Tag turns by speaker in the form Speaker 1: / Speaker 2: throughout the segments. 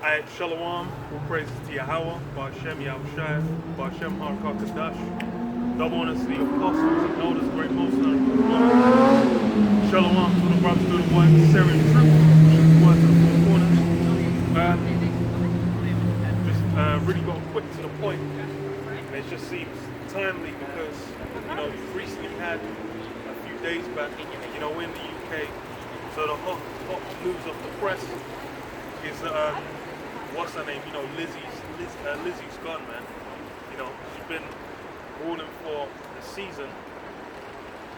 Speaker 1: Ayat Shalom, all praises to Yahweh, Ba'Shem Yahushai, Ba'Shem Har Kakadash. Double honors to the apostles and elders, great most honorable. Shalom to the brothers through the word, Syrian truth, word to the four corners. Just really got quick to the point. And it just seems timely because, we've recently had a few days back, in the UK. So the hot news of the press is, what's her name? Lizzie's gone, man. She's been ruling for a season,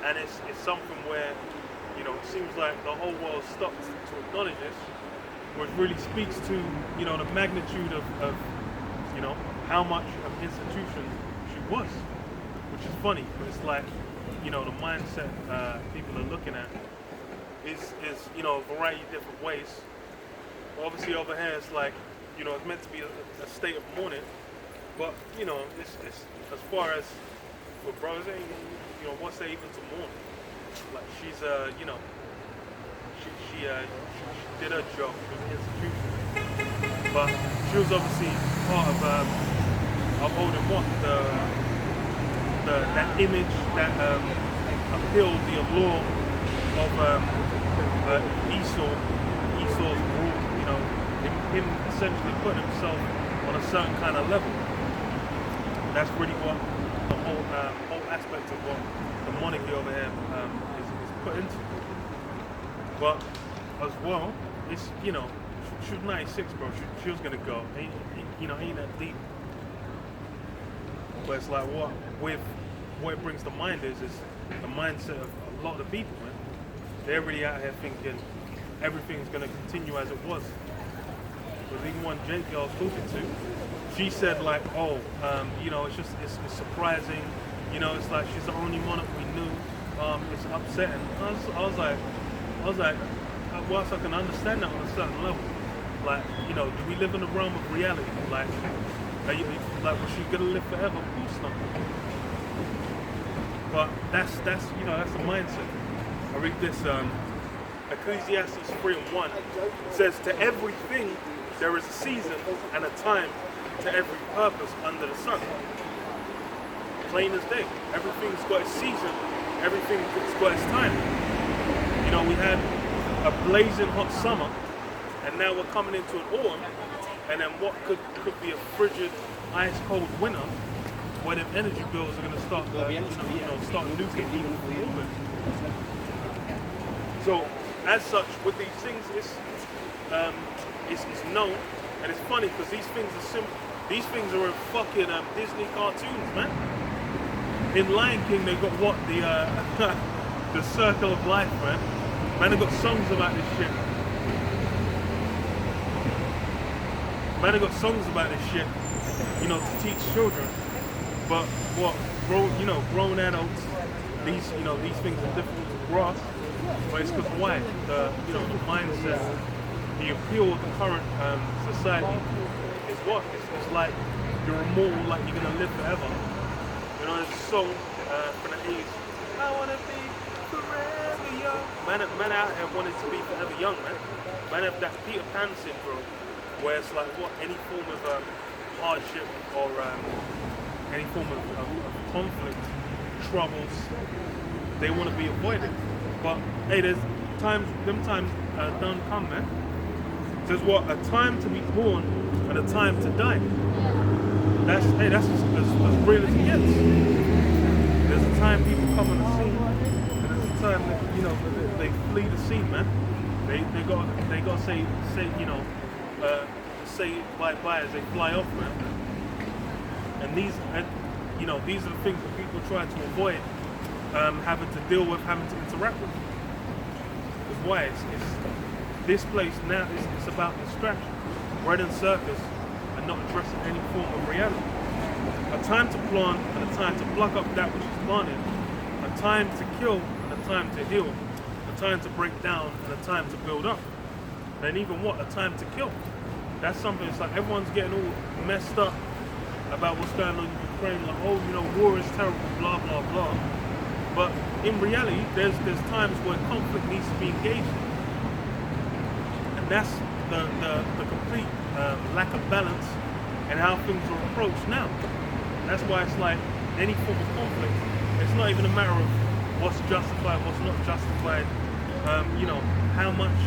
Speaker 1: and it's something where, it seems like the whole world stopped to acknowledge this, which really speaks to, the magnitude of how much of an institution she was, which is funny, but it's like, the mindset people are looking at is a variety of different ways. Obviously over here it's like, it's meant to be a state of mourning, but it's as far as for brothers, what's there even to mourn? Like she's she did her job with the institution, but she was obviously part of upholding that image that upheld the allure of Esau's rule, him essentially putting himself on a certain kind of level. That's really what the whole aspect of what the monarchy over here is put into. But as well, it's she was 96, bro. She was gonna go. Ain't that deep. But it's like what it brings to mind is the mindset of a lot of the people, man. They're really out here thinking everything's gonna continue as it was. Because even one Jake I was talking to, she said like, it's surprising, it's like she's the only monarch we knew. It's upsetting. I was like, whilst I can understand that on a certain level, like, do we live in the realm of reality? Like, was she gonna live forever? Of course not. But that's the mindset. I read this Ecclesiastes 3:1. It says, "To everything there is a season and a time to every purpose under the sun." Plain as day. Everything's got its season. Everything's got its time. We had a blazing hot summer, and now we're coming into an autumn, and then what could be a frigid, ice-cold winter, where the energy bills are going to start, start nuking even a little bit. So, as such, with these things, it's known, and it's funny because these things are simple. These things are in fucking Disney cartoons, man. In Lion King, they got what the Circle of Life, man. Man, they got songs about this shit. Man, they got songs about this shit, to teach children. But what, grown adults, these things are difficult to grasp. But it's because why? The mindset, the appeal of the current society is what? It's like you're immortal, like you're gonna live forever. There's a song from the 80s. I wanna be forever young. Man out here wanted to be forever young, man. Man have that Peter Pan syndrome, where it's like what any form of hardship or any form of conflict, troubles, they want to be avoided. But hey, them times don't come, man. There's what? A time to be born and a time to die. That's as real as it gets. There's a time people come on the scene, and there's a time that they flee the scene, man. They got say bye as they fly off, man. And these are the things that people try to avoid having to deal with, having to interact with. Because why? It's this place now. It's about distraction, bread and circus, and not addressing any form of reality. A time to plant and a time to pluck up that which is planted. A time to kill and a time to heal. A time to break down and a time to build up. And even what? A time to kill. That's something. It's like everyone's getting all messed up about what's going on in Ukraine. Like, war is terrible, blah blah blah. But in reality, there's times where conflict needs to be engaged in. And the complete lack of balance and how things are approached now. That's why it's like any form of conflict, it's not even a matter of what's justified, what's not justified, how much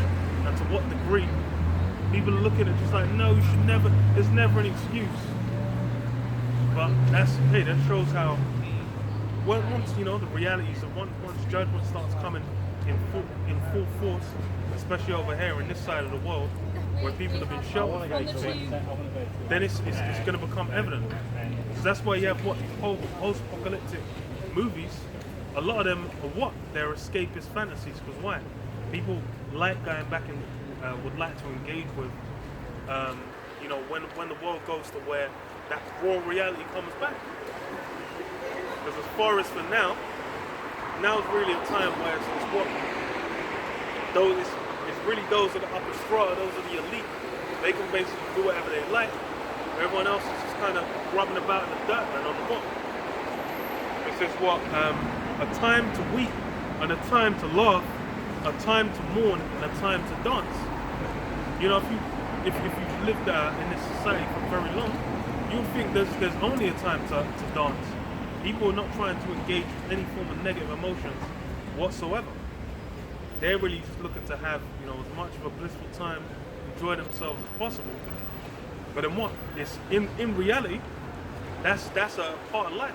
Speaker 1: and to what degree. People are looking at it just like, no, you should never, there's never an excuse. But that shows how, once, the realities of once judgment starts coming in full force, especially over here in this side of the world, where people have been sheltered from each other, then it's going to become evident. So that's why you have post-apocalyptic movies. A lot of them are they're escapist fantasies. Because why? People like going back and would like to engage with, when the world goes to where that raw reality comes back. Because as far as for now's really a time where it's really those at the upper strata, those are the elite. They can basically do whatever they like. Everyone else is just kind of rubbing about in the dirt and on the bottom. It says a time to weep and a time to laugh, a time to mourn and a time to dance. If you've lived in this society for very long, you'll think there's only a time to dance. People are not trying to engage with any form of negative emotions whatsoever. They're really just looking to have, as much of a blissful time, enjoy themselves as possible. But then it's in reality, that's a part of life.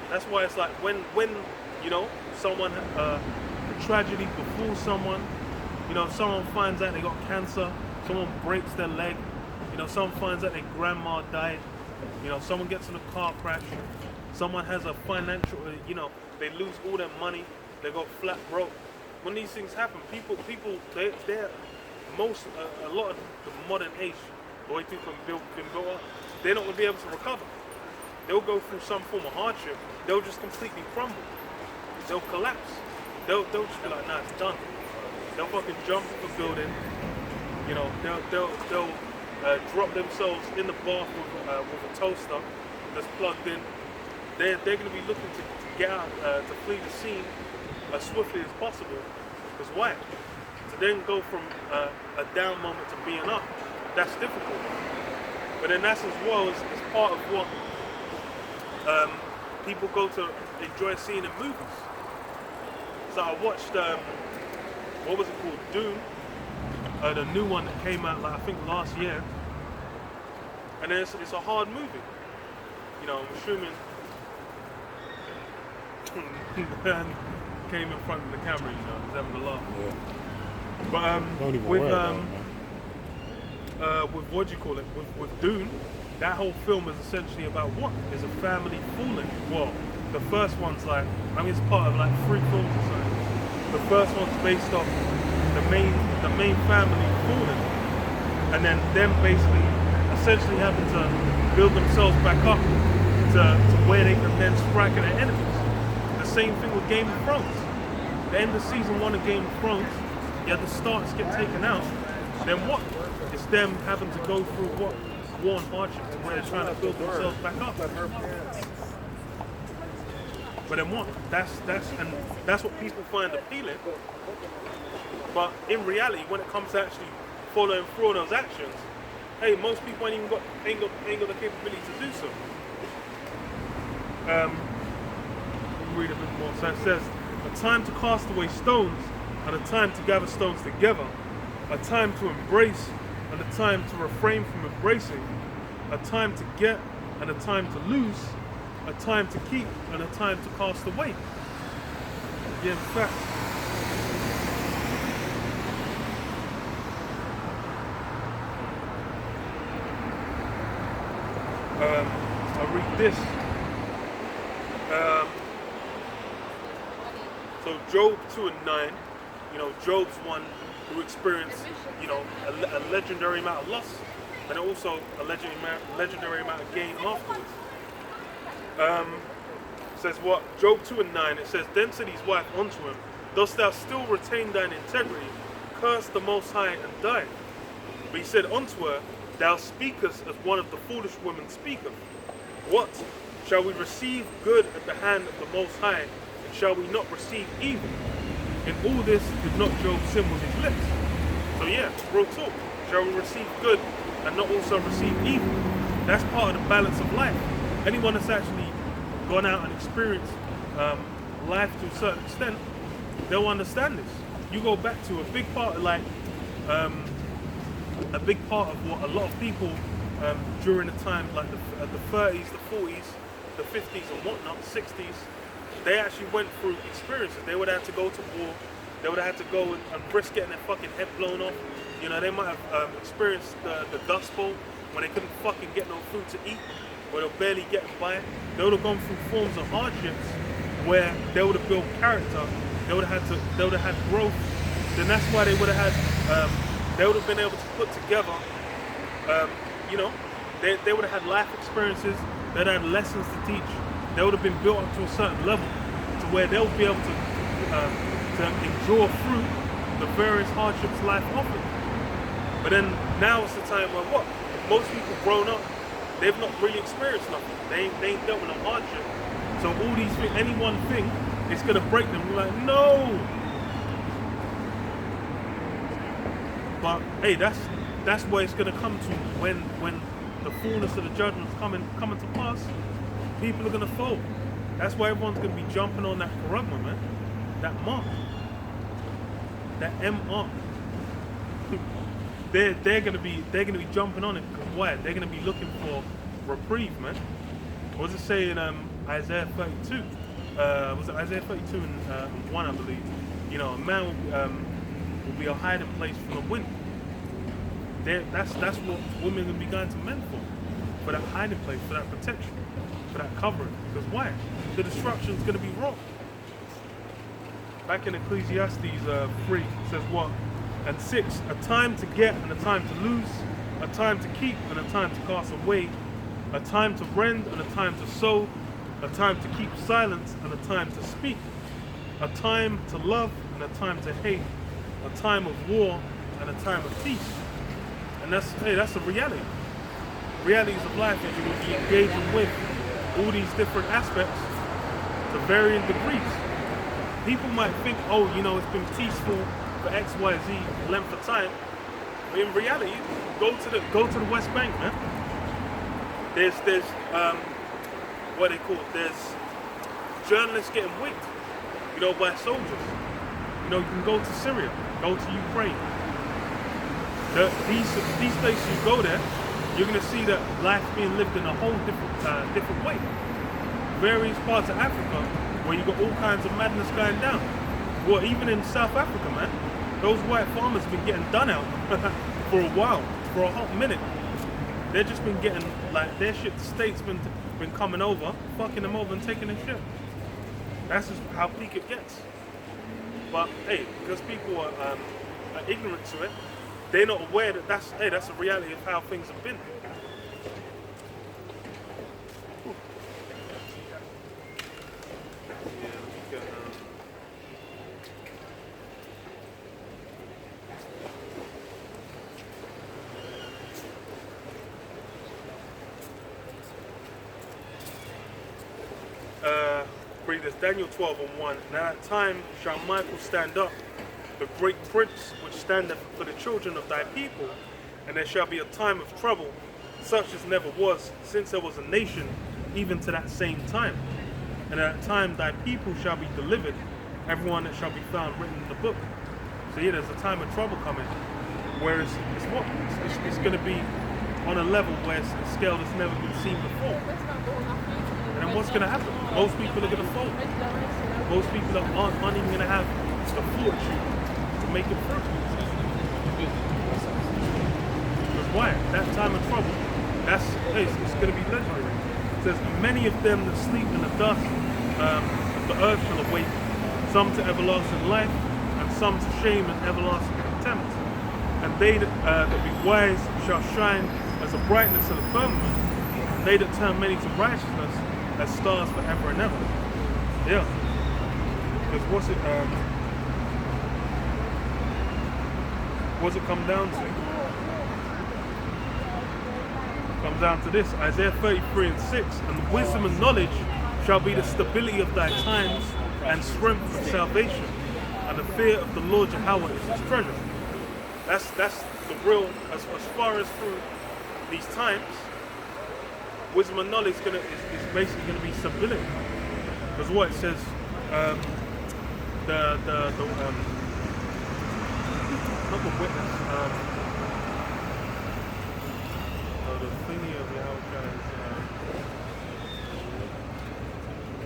Speaker 1: That's why it's like when someone a tragedy befalls someone, someone finds out they got cancer, someone breaks their leg, someone finds out their grandma died, someone gets in a car crash, someone has a financial, they lose all their money, they got flat broke. When these things happen, they're a lot of the modern age, the way people have been built up, they're not going to be able to recover. They'll go through some form of hardship. They'll just completely crumble. They'll collapse. They'll just be like, nah, it's done. They'll fucking jump off a building. They'll drop themselves in the bath with a toaster that's plugged in. They're going to be looking to get out, to flee the scene as swiftly as possible. Because why? To then go from a down moment to being up, that's difficult. But then that's as well as part of what people go to enjoy seeing in movies. So I watched, what was it called, Dune, the new one that came out, I think last year. And then it's a hard movie. I'm assuming man came in front of the camera, he's having a laugh. Yeah. But with what do you call it? With Dune, that whole film is essentially about what? Is a family falling. Well, the first one's it's part of 3 films or so. The first one's based off the main family falling, and then them basically essentially having to build themselves back up to where they can then strike at their enemies. The same thing with Game of Thrones. The end of season 1 of Game of Thrones, you had the Starks get taken out. Then what? It's them having to go through what? War and hardship to where they're trying to build themselves back up. But then what? That's what people find appealing. But in reality, when it comes to actually following through on those actions, hey, most people ain't got the capability to do so. Read a bit more. So it says, a time to cast away stones and a time to gather stones together, a time to embrace and a time to refrain from embracing, a time to get and a time to lose, a time to keep and a time to cast away. Yeah, in fact. I'll read this. So Job 2 and 9, Job's one who experienced, a legendary amount of loss, and also a legendary amount of gain afterwards. Says what? Job 2 and 9, it says, Then said his wife unto him, Dost thou still retain thine integrity? Curse the Most High and die. But he said unto her, Thou speakest as one of the foolish women speaketh. What? Shall we receive good at the hand of the Most High, and shall we not receive evil? In all this did not Job sin with his lips. So yeah, real talk. shall we receive good and not also receive evil? That's part of the balance of life. Anyone that's actually gone out and experienced life to a certain extent, they'll understand this. You go back to a big part of like a big part of what a lot of people during the time like the 30s, the 40s, the 50s and whatnot, 60s, they actually went through experiences. They would have to go to war. They would have had to go and risk getting their fucking head blown off. You know, they might have experienced the Dust Bowl when they couldn't fucking get no food to eat, or they were barely getting by. They would have gone through forms of hardships where they would have built character. They would have had growth. Then that's why they would have had. They would have been able to put together. You know, they would have had life experiences. They'd had lessons to teach. They would have been built up to a certain level to where they'll be able to endure through the various hardships life offers. But then now it's the time where what? Most people grown up, they've not really experienced nothing. They ain't dealt with no hardship. So all these things, any one thing, it's gonna break them. You're like, no. But hey, that's where it's gonna come to when the fullness of the judgment's coming to pass. People are gonna fall. That's why everyone's gonna be jumping on that karagma, man. That mark. That M mark. They're gonna be jumping on it because why? They're gonna be looking for reprieve, man. What does it say in Isaiah 32? Was it Isaiah 32 and 1, I believe? You know, a man will be a hiding place from the wind. That's what women are gonna be going to men for that hiding place, for that protection, for that covering. Because why? The destruction's gonna be wrong. Back in Ecclesiastes 3, it says what? And 6, a time to get and a time to lose, a time to keep and a time to cast away, a time to rend and a time to sow, a time to keep silence and a time to speak, a time to love and a time to hate, a time of war and a time of peace. And that's the reality. Realities of life is you will be engaging with all these different aspects to varying degrees. People might think, oh, you know, it's been peaceful for X, Y, Z length of time. But in reality, go to the West Bank, man. There's what they call it, there's journalists getting whipped, you know, by soldiers. You know, you can go to Syria, go to Ukraine. These places you go there, you're gonna see that life being lived in a whole different way. Various parts of Africa where you got all kinds of madness going down. Well, even in South Africa, man, those white farmers have been getting done out for a while, for a hot minute. They've just been getting, like, their shit, the state's been coming over, fucking them over and taking their shit. That's just how peak it gets. But hey, because people are ignorant to it, they're not aware that that's the reality of how things have been. Read this, Daniel 12 and 1. Now at that time shall Michael stand up, the great prince which standeth for the children of thy people, and there shall be a time of trouble, such as never was, since there was a nation, even to that same time. And at that time thy people shall be delivered, everyone that shall be found written in the book. So yeah, there's a time of trouble coming, where it's going to be on a level where it's a scale that's never been seen before. And then what's going to happen? Most people are going to fall. Most people aren't even going to have the fortune to make it through. Because why? That time of trouble, it's going to be legendary. It says, many of them that sleep in the dust of the earth shall awake, some to everlasting life, and some to shame and everlasting contempt. And they that be wise shall shine as the brightness of the firmament, and they that turn many to righteousness as stars forever and ever. Yeah. Because what's it come down to? It comes down to this, Isaiah 33 and 6, and wisdom and knowledge shall be the stability of thy times, and strength of salvation, and the fear of the Lord Jehovah is his treasure. That's the real, as far as through these times, wisdom and knowledge is basically going to be stability. Because what it says, not the witness, the thingy of Yahweh is,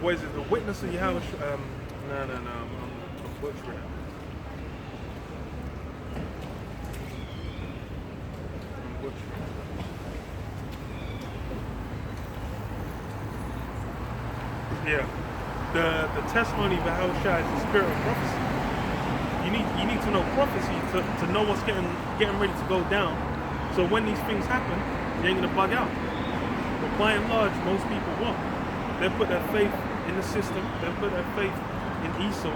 Speaker 1: what is it, the witness of Yahweh, no, I'm butchering it. Yeah, the testimony of Yahushua is the spirit of prophecy. You need to know prophecy to know what's getting ready to go down. So when these things happen, you ain't gonna bug out. But by and large, most people won't. They put their faith in the system. They put their faith in Esau,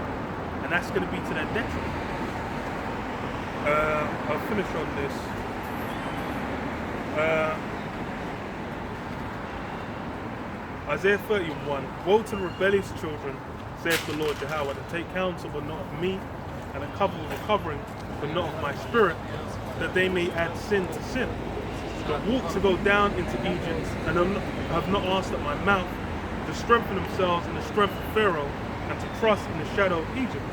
Speaker 1: and that's gonna be to their detriment. I'll finish on this. Isaiah 31, woe to the rebellious children, saith the Lord Yahweh, to take counsel but not of me, and a cover with a covering but not of my spirit, that they may add sin to sin. That walk to go down into Egypt, and have not asked at my mouth, to strengthen themselves in the strength of Pharaoh, and to trust in the shadow of Egypt.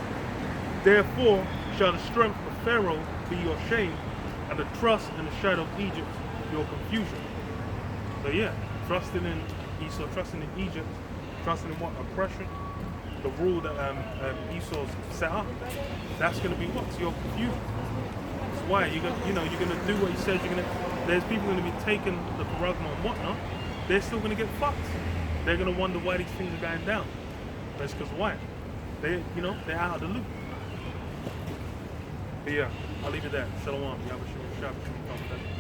Speaker 1: Therefore shall the strength of Pharaoh be your shame, and the trust in the shadow of Egypt your confusion. So yeah, trusting in Esau, trusting in Egypt, trusting in what? Oppression, the rule that Esau's set up. That's going to be what's your confusion. That's why you're gonna do what he says you're gonna. There's people going to be taking the paragma and whatnot. They're still going to get fucked. They're going to wonder why these things are going down. That's because why? They're out of the loop. But yeah, I'll leave it there. Shalom. Yahweh Shem Shabbat.